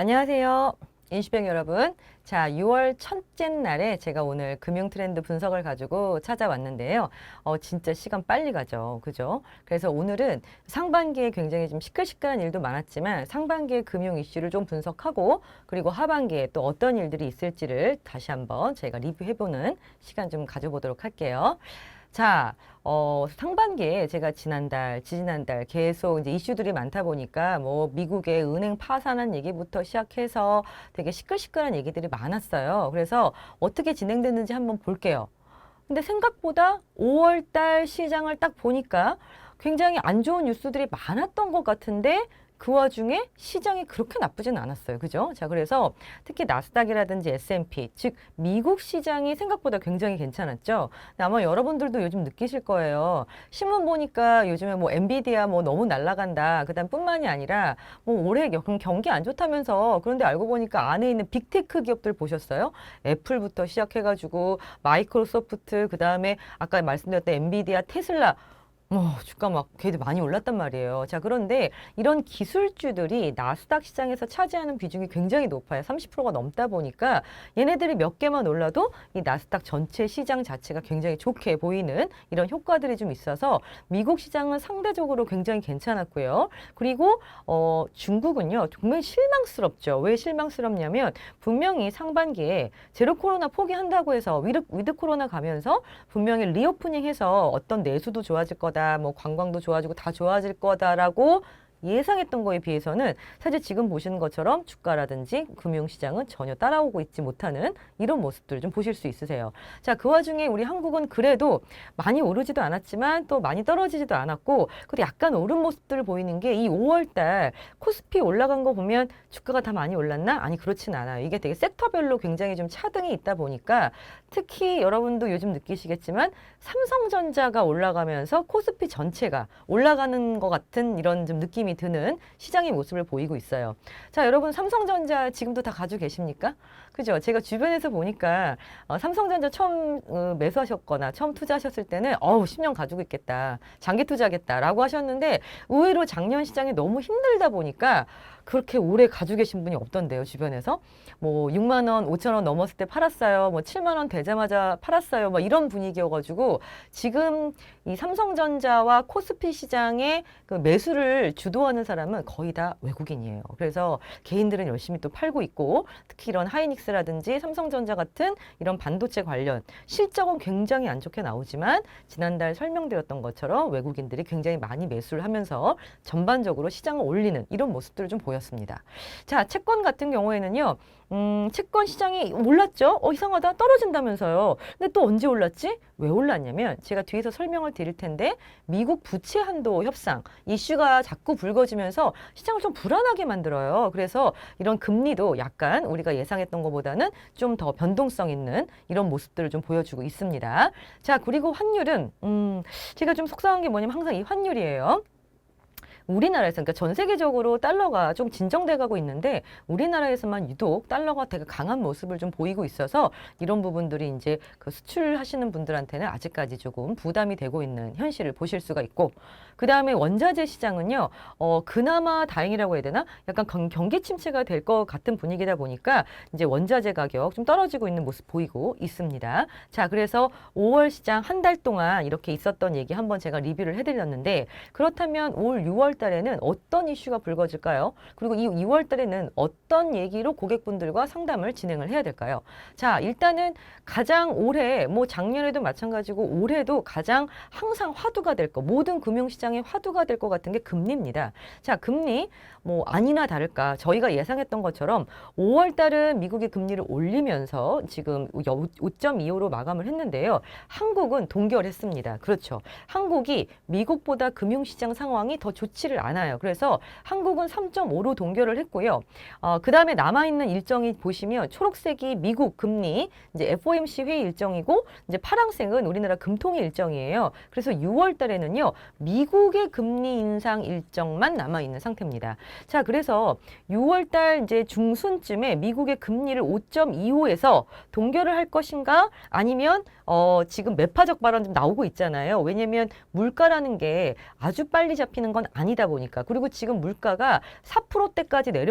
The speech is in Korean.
안녕하세요. 인슈병 여러분. 자, 6월 첫째 날에 제가 오늘 금융 트렌드 분석을 가지고 찾아왔는데요. 진짜 시간 빨리 가죠. 그죠? 그래서 오늘은 상반기에 굉장히 좀 시끌시끌한 일도 많았지만 상반기의 금융 이슈를 좀 분석하고 그리고 하반기에 또 어떤 일들이 있을지를 다시 한번 제가 리뷰해보는 시간 좀 가져보도록 할게요. 자, 상반기에 제가 지난달, 지지난달 계속 이제 이슈들이 많다 보니까 뭐 미국의 은행 파산한 얘기부터 시작해서 되게 시끌시끌한 얘기들이 많았어요. 그래서 어떻게 진행됐는지 한번 볼게요. 근데 생각보다 5월 달 시장을 딱 보니까 굉장히 안 좋은 뉴스들이 많았던 것 같은데 그 와중에 시장이 그렇게 나쁘진 않았어요. 그죠? 자, 그래서 특히 나스닥이라든지 S&P, 즉 미국 시장이 생각보다 굉장히 괜찮았죠. 아마 여러분들도 요즘 느끼실 거예요. 신문 보니까 요즘에 뭐 엔비디아 뭐 너무 날아간다. 그다음 뿐만이 아니라 뭐 올해 경기 안 좋다면서 그런데 알고 보니까 안에 있는 빅테크 기업들 보셨어요? 애플부터 시작해가지고 마이크로소프트, 그다음에 아까 말씀드렸던 엔비디아, 테슬라 주가 막 걔들 많이 올랐단 말이에요. 자, 그런데 이런 기술주들이 나스닥 시장에서 차지하는 비중이 굉장히 높아요. 30%가 넘다 보니까 얘네들이 몇 개만 올라도 이 나스닥 전체 시장 자체가 굉장히 좋게 보이는 이런 효과들이 좀 있어서 미국 시장은 상대적으로 굉장히 괜찮았고요. 그리고 중국은요, 정말 실망스럽죠. 왜 실망스럽냐면 분명히 상반기에 제로 코로나 포기한다고 해서 위드 코로나 가면서 분명히 리오프닝해서 어떤 내수도 좋아질 거다. 뭐 관광도 좋아지고 다 좋아질 거다라고 예상했던 거에 비해서는 사실 지금 보시는 것처럼 주가라든지 금융시장은 전혀 따라오고 있지 못하는 이런 모습들을 좀 보실 수 있으세요. 자, 그 와중에 우리 한국은 그래도 많이 오르지도 않았지만 또 많이 떨어지지도 않았고 그래도 약간 오른 모습들을 보이는 게 이 5월 달 코스피 올라간 거 보면 주가가 다 많이 올랐나? 아니, 그렇진 않아요. 이게 되게 섹터별로 굉장히 좀 차등이 있다 보니까 특히 여러분도 요즘 느끼시겠지만 삼성전자가 올라가면서 코스피 전체가 올라가는 것 같은 이런 좀 느낌이 드는 시장의 모습을 보이고 있어요. 자, 여러분 삼성전자 지금도 다 가지고 계십니까? 그죠? 제가 주변에서 보니까 삼성전자 처음 매수하셨거나 처음 투자하셨을 때는 10년 가지고 있겠다. 장기 투자하겠다라고 하셨는데 의외로 작년 시장이 너무 힘들다 보니까 그렇게 오래 가지고 계신 분이 없던데요, 주변에서. 뭐 6만 원, 5천 원 넘었을 때 팔았어요. 뭐 7만 원 되자마자 팔았어요. 뭐 이런 분위기여가지고 지금 이 삼성전자와 코스피 시장의 그 매수를 주도하는 사람은 거의 다 외국인이에요. 그래서 개인들은 열심히 또 팔고 있고 특히 이런 하이닉스라든지 삼성전자 같은 이런 반도체 관련 실적은 굉장히 안 좋게 나오지만 지난달 설명드렸던 것처럼 외국인들이 굉장히 많이 매수를 하면서 전반적으로 시장을 올리는 이런 모습들을 좀 보였습니다. 자, 채권 같은 경우에는요. 채권 시장이 올랐죠? 이상하다. 떨어진다면서요. 근데 또 언제 올랐지? 왜 올랐냐면 제가 뒤에서 설명을 드릴 텐데 미국 부채 한도 협상 이슈가 자꾸 불거지면서 시장을 좀 불안하게 만들어요. 그래서 이런 금리도 약간 우리가 예상했던 것보다는 좀 더 변동성 있는 이런 모습들을 좀 보여주고 있습니다. 자, 그리고 환율은 제가 좀 속상한 게 뭐냐면 항상 이 환율이에요. 우리나라에서 그러니까 전 세계적으로 달러가 좀 진정돼 가고 있는데 우리나라에서만 유독 달러가 되게 강한 모습을 좀 보이고 있어서 이런 부분들이 이제 그 수출하시는 분들한테는 아직까지 조금 부담이 되고 있는 현실을 보실 수가 있고 그다음에 원자재 시장은요. 그나마 다행이라고 해야 되나? 약간 경기 침체가 될 것 같은 분위기다 보니까 이제 원자재 가격 좀 떨어지고 있는 모습 보이고 있습니다. 자, 그래서 5월 시장 한 달 동안 이렇게 있었던 얘기 한번 제가 리뷰를 해드렸는데 그렇다면 올 6월 달에는 어떤 이슈가 불거질까요? 그리고 이 2월 달에는 어떤 얘기로 고객분들과 상담을 진행을 해야 될까요? 자, 일단은 가장 올해 뭐 작년에도 마찬가지고 올해도 가장 항상 화두가 될 거, 모든 금융시장의 화두가 될 것 같은 게 금리입니다. 자, 금리 뭐 아니나 다를까 저희가 예상했던 것처럼 5월 달은 미국이 금리를 올리면서 지금 5.25로 마감을 했는데요. 한국은 동결했습니다. 그렇죠. 한국이 미국보다 금융시장 상황이 더 좋지를 않아요. 그래서 한국은 3.5로 동결을 했고요. 그 다음에 남아있는 일정이 보시면 초록색이 미국 금리, 이제 FOMC 회의 일정이고, 이제 파란색은 우리나라 금통위 일정이에요. 그래서 6월 달에는요, 미국의 금리 인상 일정만 남아있는 상태입니다. 자, 그래서 6월 달 이제 중순쯤에 미국의 금리를 5.25에서 동결을 할 것인가 아니면 지금 매파적 발언 좀 나오고 있잖아요. 왜냐면 물가라는 게 아주 빨리 잡히는 건 아니다 보니까. 그리고 지금 물가가 4%대까지 내려와